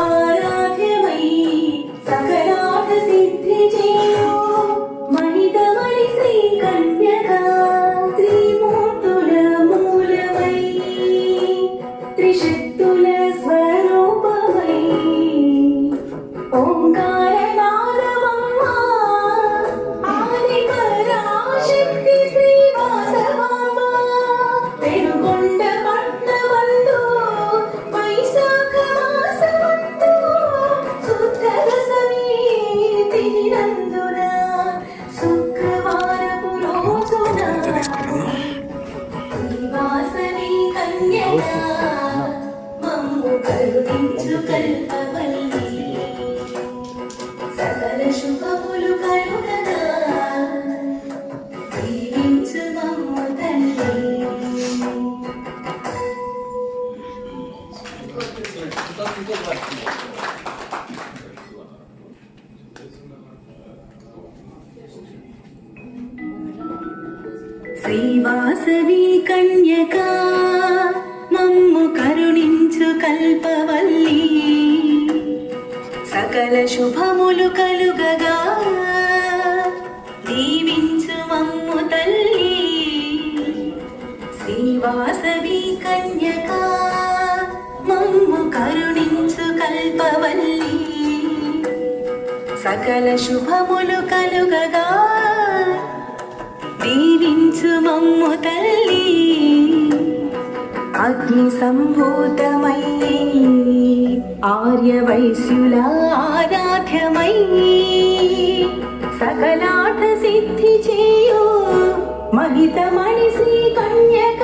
ఆరాధ్యమై సకలార్థ సిద్ధి చేయు మహితమణి శ్రీ కన్యకా త్రిమూర్తుల మూలమై త్రిశక్తుల స్వరూపమై ఓంకారనాదమమ్మా ఆది పరాశక్తి శ్రీవాసవాంబ పెనుగొండ పట్నమందు వైశాఖ మాసమందు శుద్ధ దశమి తిథినందున శుక్రవారపు రోజున శ్రీవాసవి కన్యకా మమ్ము కరుణించు కల్పవల్లి సకల శుభములు కలుగగా దీవించు మమ్ము తల్లి. శ్రీవాసవి కన్యకా మమ్ము కరుణించు కల్పవల్లి సకల శుభములు కలుగగా దీవించు మమ్ము తల్లి. శ్రీవాసవి కన్యకా మమ్ము కరుణించు కల్పవల్లి సకల శుభములు కలుగగా దీవించు మమ్ము తల్లి. అగ్ని సంభూతమై ఆర్యవైశ్యుల ఆరాధ్యమై సకలార్థ సిద్ధి చేయు మహితమణి శ్రీ కన్యకా